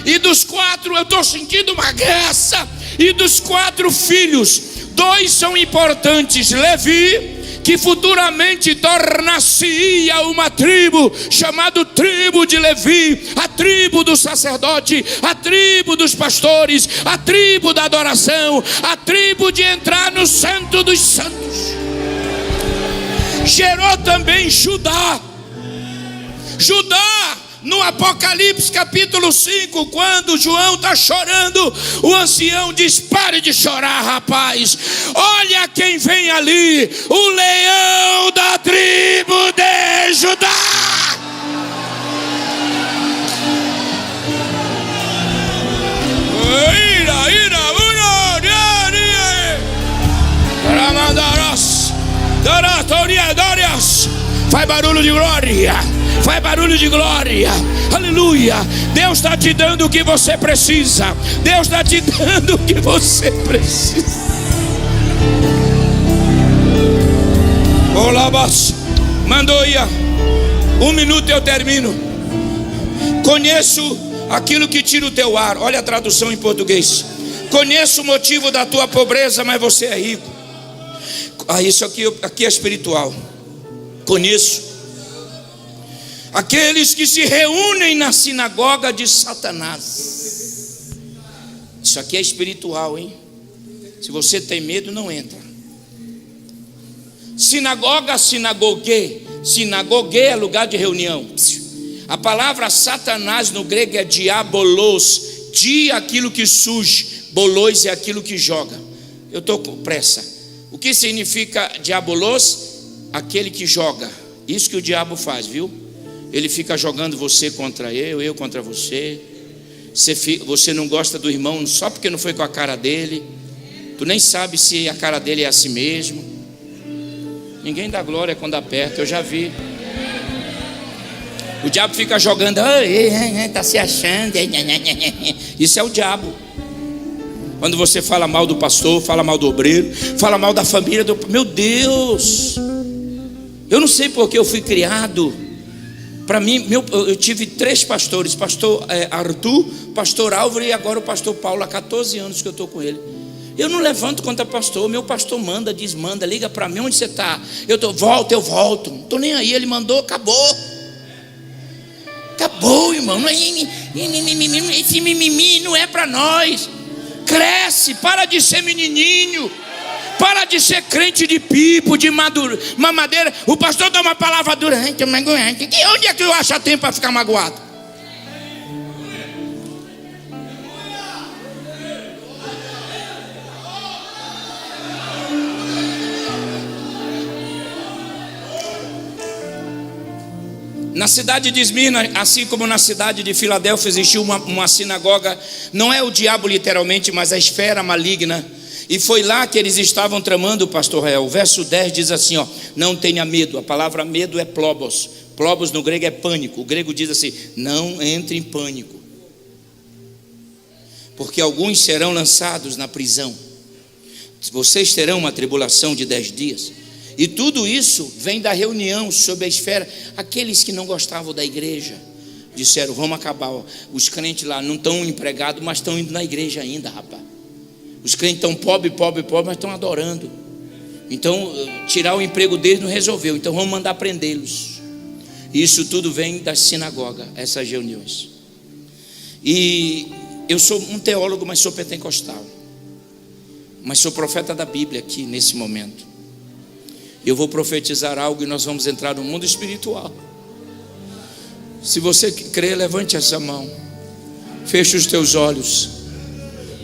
E dos 4, eu estou sentindo uma graça. E dos 4 filhos, 2 são importantes. Levi, que futuramente tornar-se-ia uma tribo, chamada tribo de Levi, a tribo do sacerdote, a tribo dos pastores, a tribo da adoração, a tribo de entrar no santo dos santos. Gerou também Judá. Judá, no Apocalipse capítulo 5, quando João está chorando, o ancião diz, pare de chorar, rapaz, olha quem vem ali, o leão da tribo de Judá. Faz barulho de glória. Faz barulho de glória. Aleluia. Deus está te dando o que você precisa. Deus está te dando o que você precisa. Olá, mandou aí. 1 minuto eu termino. Conheço aquilo que tira o teu ar. Olha a tradução em português. Conheço o motivo da tua pobreza, mas você é rico. Isso aqui é espiritual. Conheço aqueles que se reúnem na sinagoga de Satanás. Isso aqui é espiritual, hein? Se você tem medo, não entra. Sinagoga, sinagogue. Sinagogue é lugar de reunião. A palavra Satanás no grego é diabolos. Di aquilo que surge. Bolos é aquilo que joga. Eu estou com pressa. O que significa diabolos? Aquele que joga. Isso que o diabo faz, viu? Ele fica jogando você contra eu contra você. Você não gosta do irmão só porque não foi com a cara dele. Tu nem sabe se a cara dele é assim mesmo. Ninguém dá glória quando aperta, eu já vi. O diabo fica jogando, tá se achando. Isso é o diabo. Quando você fala mal do pastor, fala mal do obreiro, fala mal da família do... Meu Deus! Eu não sei porque eu fui criado. Para mim, eu tive 3 pastores. Pastor Arthur, pastor Álvaro e agora o pastor Paulo. Há 14 anos que eu estou com ele. Eu não levanto contra pastor. Meu pastor manda, desmanda, liga para mim, onde você está? Eu volto. Não estou nem aí, ele mandou, acabou. Acabou, irmão. Esse mimimi não é para nós. Cresce, para de ser menininho. Para de ser crente de pipo, de mamadeira. O pastor dá uma palavra durante, magoante. Onde é que eu acho tempo para ficar magoado? Na cidade de Esmirna, assim como na cidade de Filadélfia, existiu uma sinagoga. Não é o diabo literalmente, mas a esfera maligna. E foi lá que eles estavam tramando, pastor Rael. O verso 10 diz assim, não tenha medo. A palavra medo é plobos. Plobos no grego é pânico. O grego diz assim, não entre em pânico. Porque alguns serão lançados na prisão. Vocês terão uma tribulação de 10 dias. E tudo isso vem da reunião sobre a esfera. Aqueles que não gostavam da igreja disseram, vamos acabar. Os crentes lá não estão empregados, mas estão indo na igreja ainda, rapaz. Os crentes estão pobre, mas estão adorando. Então, tirar o emprego deles não resolveu. Então, vamos mandar prendê-los. Isso tudo vem da sinagoga, essas reuniões. E eu sou um teólogo, mas sou pentecostal. Mas sou profeta da Bíblia aqui, nesse momento. Eu vou profetizar algo e nós vamos entrar no mundo espiritual. Se você crê, levante essa mão. Feche os teus olhos.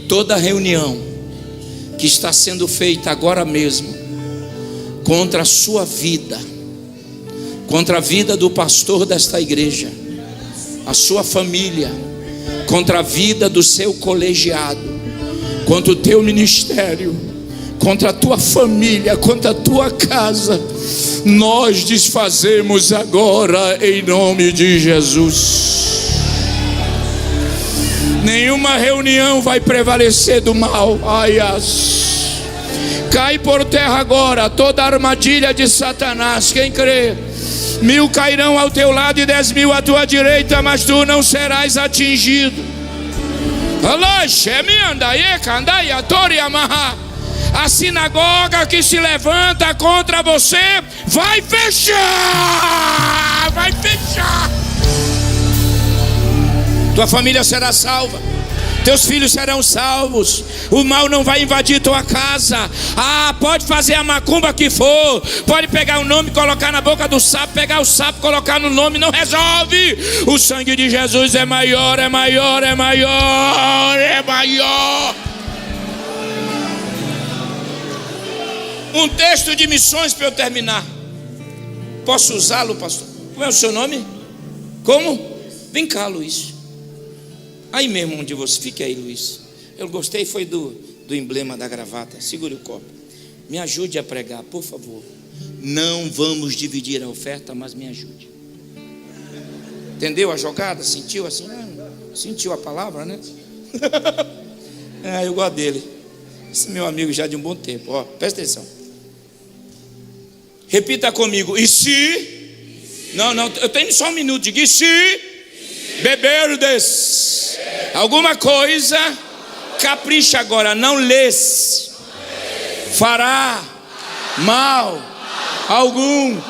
Toda reunião que está sendo feita agora mesmo contra a sua vida, contra a vida do pastor desta igreja, a sua família, contra a vida do seu colegiado, contra o teu ministério, contra a tua família, contra a tua casa, nós desfazemos agora em nome de Jesus. Nenhuma reunião vai prevalecer do mal. Cai por terra agora toda a armadilha de Satanás. Quem crê? 1000 cairão ao teu lado e 10.000 à tua direita, mas tu não serás atingido. A sinagoga que se levanta contra você vai fechar. Vai fechar. Tua família será salva. Teus filhos serão salvos. O mal não vai invadir tua casa. Pode fazer a macumba que for. Pode pegar o nome e colocar na boca do sapo. Pegar o sapo e colocar no nome. Não resolve. O sangue de Jesus é maior, é maior, é maior, é maior. Um texto de missões para eu terminar. Posso usá-lo, pastor? Como é o seu nome? Como? Vem cá, Luiz. Aí mesmo onde você fica aí, Luiz. Eu gostei foi do emblema da gravata. Segure o copo. Me ajude a pregar, por favor. não vamos dividir a oferta, mas me ajude. Entendeu a jogada? Sentiu assim? Sentiu a palavra, né? Eu gosto dele. Esse meu amigo já de um bom tempo. Ó, presta atenção. Repita comigo. E se? Não, eu tenho só um minuto. Diga, e se beberdes alguma coisa, capricha agora, não lês, fará mal algum.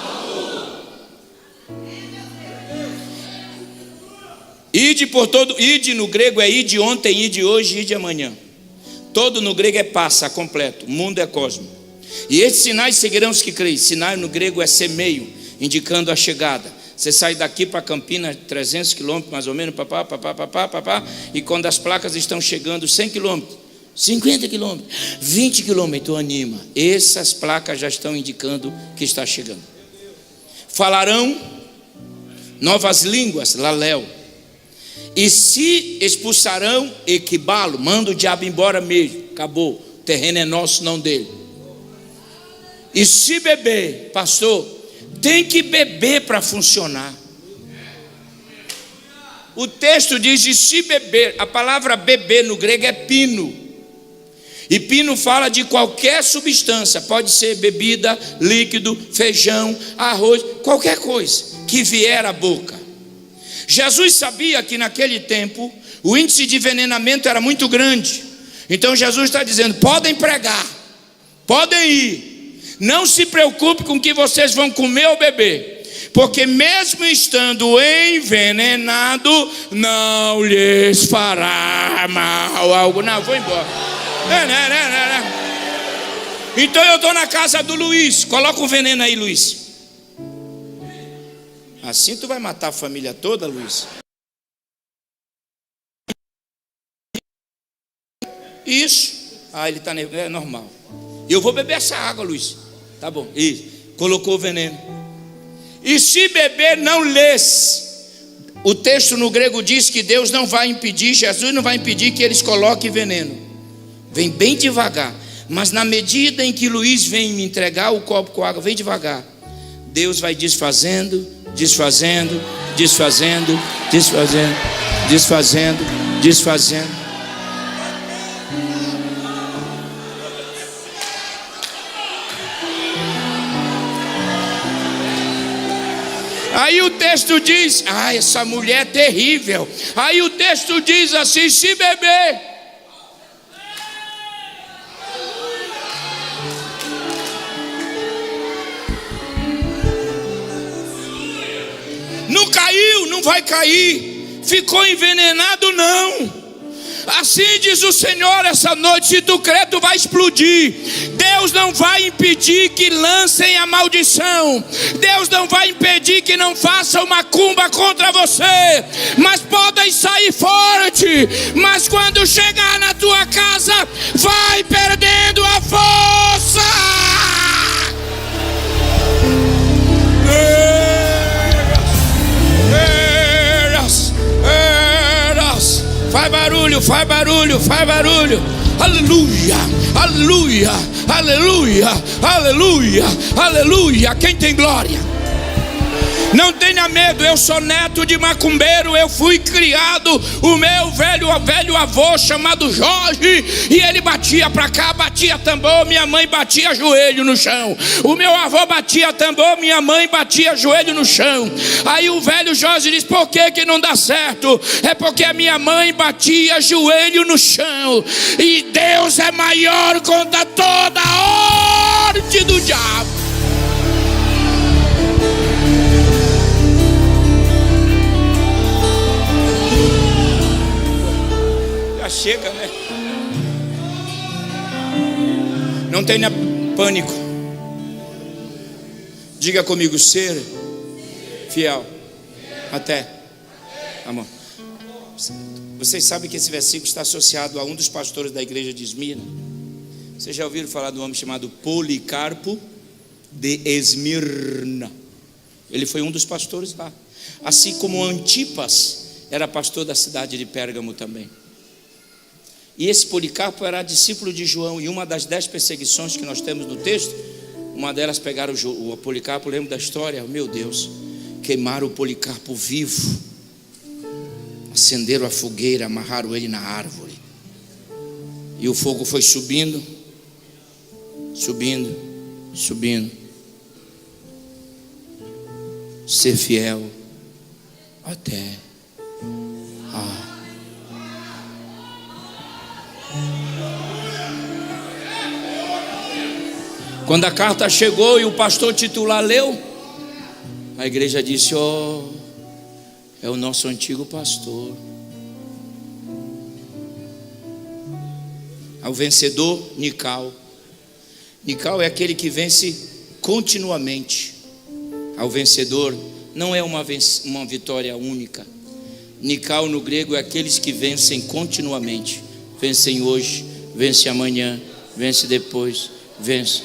Ide por todo, ide no grego é ide ontem, ide hoje, ide amanhã. Todo no grego é passa, completo, mundo é cosmo. E esses sinais seguirão os que creem. Sinal no grego é semeio, indicando a chegada. Você sai daqui para Campinas, 300 quilômetros mais ou menos, e quando as placas estão chegando 100 quilômetros, 50 quilômetros, 20 quilômetros, anima. Essas placas já estão indicando que está chegando. Falarão novas línguas, laléu. E se expulsarão, equibalo, manda o diabo embora mesmo, acabou, o terreno é nosso, não dele. E se beber, pastor, tem que beber para funcionar. O texto diz, e se beber, a palavra beber no grego é pino. E pino fala de qualquer substância, pode ser bebida, líquido, feijão, arroz, qualquer coisa que vier à boca. Jesus sabia que naquele tempo o índice de envenenamento era muito grande. Então Jesus está dizendo, podem pregar, podem ir, não se preocupe com o que vocês vão comer ou beber, porque mesmo estando envenenado, não lhes fará mal algo. Não, vou embora. Então eu estou na casa do Luiz, coloca o veneno aí, Luiz. Assim tu vai matar a família toda, Luiz? Isso. Ele está é normal. Eu vou beber essa água, Luiz. Tá bom. Isso. Colocou o veneno. E se beber, não lês. O texto no grego diz que Deus não vai impedir, Jesus não vai impedir que eles coloquem veneno. Vem bem devagar. Mas na medida em que Luiz vem me entregar o copo com água, vem devagar. Deus vai desfazendo, desfazendo, desfazendo, desfazendo, desfazendo, desfazendo. Aí o texto diz, essa mulher é terrível. Aí o texto diz assim, se beber, não caiu, não vai cair. Ficou envenenado, não. Assim diz o Senhor essa noite, se tu crer, tu vai explodir. Deus não vai impedir que lancem a maldição. Deus não vai impedir que não façam macumba contra você. Mas podem sair forte. Mas quando chegar na tua casa, vai perdendo a força. Faz barulho, faz barulho, faz barulho. Aleluia, aleluia, aleluia, aleluia, aleluia. Quem tem glória? Não tenha medo, eu sou neto de macumbeiro. Eu fui criado, o meu velho avô chamado Jorge, e ele batia pra cá, batia tambor, minha mãe batia joelho no chão. O meu avô batia tambor, minha mãe batia joelho no chão. Aí o velho Jorge diz, por que não dá certo? É porque a minha mãe batia joelho no chão. E Deus é maior contra toda a ordem do diabo. Chega, né? Não tenha pânico. Diga comigo, ser fiel até amor. Vocês sabem que esse versículo está associado a um dos pastores da igreja de Esmirna. Vocês já ouviram falar de um homem chamado Policarpo de Esmirna? Ele foi um dos pastores lá. Assim como Antipas era pastor da cidade de Pérgamo também. E esse Policarpo era discípulo de João. E uma das 10 perseguições que nós temos no texto Uma delas pegaram o Policarpo, lembro da história? Meu Deus, queimaram o Policarpo vivo, acenderam a fogueira, amarraram ele na árvore, e o fogo foi subindo, subindo, subindo. Ser fiel até a... Quando a carta chegou e o pastor titular leu, a igreja disse: oh, é o nosso antigo pastor. Ao vencedor, Nical. Nical é aquele que vence continuamente. Ao vencedor, não é uma vitória única. Nical no grego é aqueles que vencem continuamente. Vencem hoje, vence amanhã, vence depois, vence.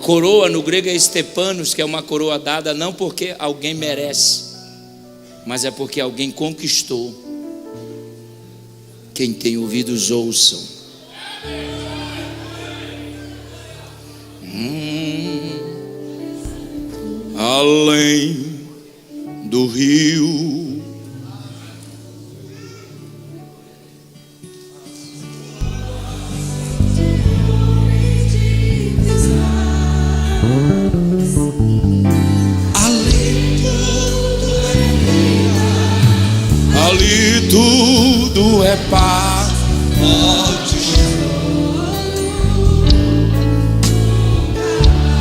Coroa no grego é estepanos, que é uma coroa dada não porque alguém merece, mas é porque alguém conquistou. Quem tem ouvidos ouçam. Além do rio, ali tudo é paz.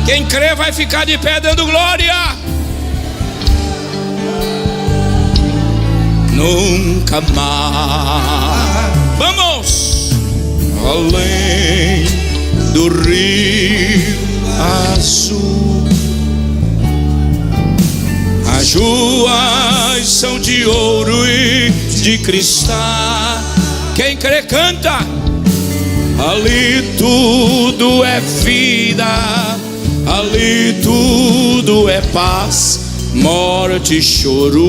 Quem crê vai ficar de pé dando glória. Nunca mais. Vamos! Além do rio azul, as ruas são de ouro e de cristal. Quem crê canta. Ali tudo é vida, ali tudo é paz, morte e choro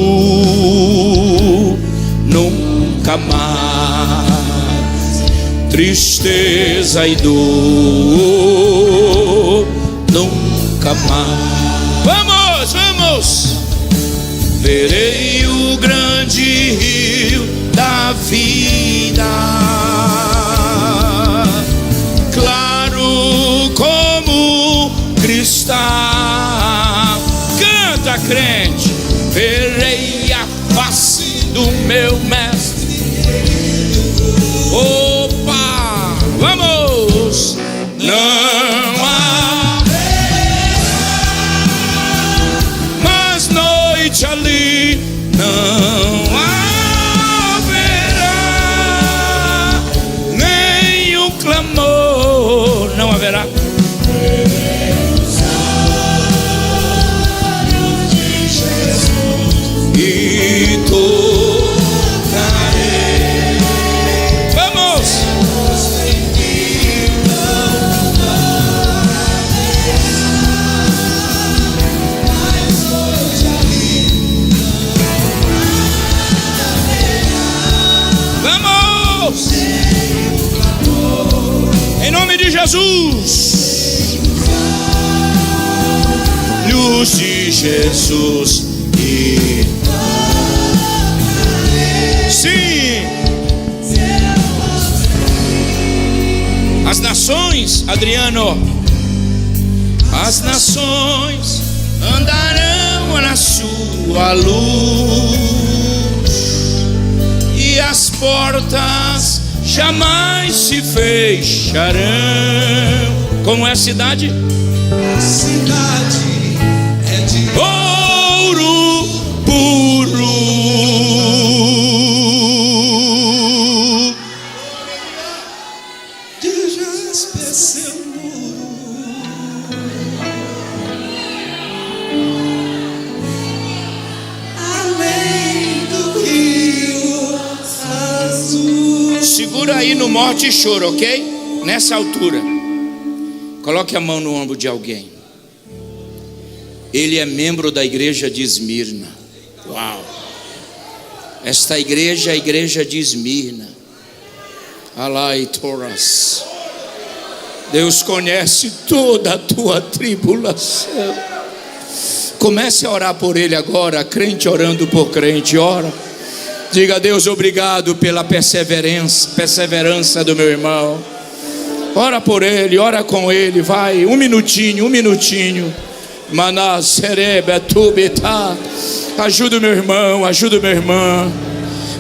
nunca mais, tristeza e dor nunca mais. Vamos, vamos! Verei o grande rio da vida, claro como cristal. Canta, crente. Verei a face do meu mestre. Opa, vamos. Não haverá mais noite ali, não haverá nenhum clamor, não haverá. E tocarei. Vamos! Vamos! Em nome de Jesus, luz de Jesus. E sim, as nações, Adriano, as nações andarão na sua luz, e as portas jamais se fecharão. Como é a cidade? A cidade é de ouro puro. De jaspe seu muro, além do rio azul. Segura aí no morte e choro, ok? Nessa altura, coloque a mão no ombro de alguém. Ele é membro da igreja de Esmirna. Uau! Esta igreja é a igreja de Esmirna. Alai Toras. Deus conhece toda a tua tribulação. Comece a orar por ele agora, crente orando por crente. Ora, diga a Deus obrigado pela perseverança do meu irmão. Ora por ele, ora com ele, vai, um minutinho. Ajuda o meu irmão, ajuda a minha irmã.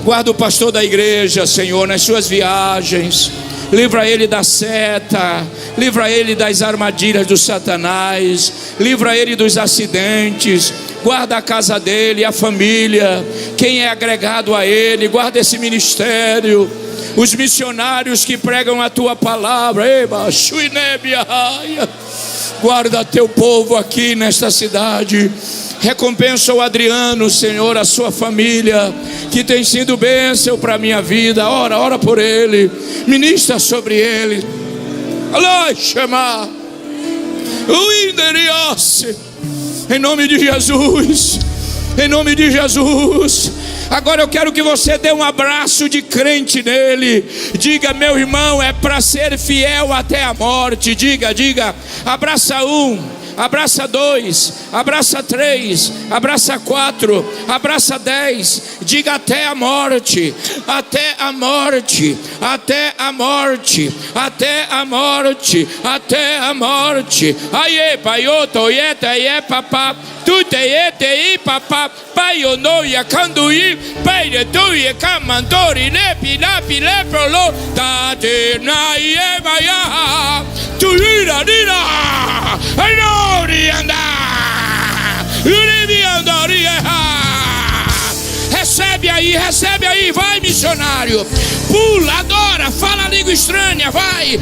Guarda o pastor da igreja, Senhor, nas suas viagens. Livra ele da seta, livra ele das armadilhas do Satanás, livra ele dos acidentes. Guarda a casa dele, a família, quem é agregado a ele. Guarda esse ministério, os missionários que pregam a tua palavra. Guarda teu povo aqui nesta cidade. Recompensa o Adriano, Senhor, a sua família, que tem sido bênção para a minha vida. Ora por ele, ministra sobre ele. Alô, chama o Inderiasse, em nome de Jesus, em nome de Jesus. Agora eu quero que você dê um abraço de crente nele. Diga: meu irmão, é para ser fiel até a morte. Diga, abraça um, abraça 2, abraça 3, abraça 4, abraça 10. Diga: até a morte, até a morte, até a morte, até a morte, até a morte. Aie, paioto, ieta, ie, papá, tu te iete, i, papá, paio, noia, canduí, paio, tu, ie, camandori, lepi, lapi, leprolo, tate, na, ie, maia, tu, ira, ai, não, andar, recebe aí, vai missionário, pula, adora, fala língua estranha, vai.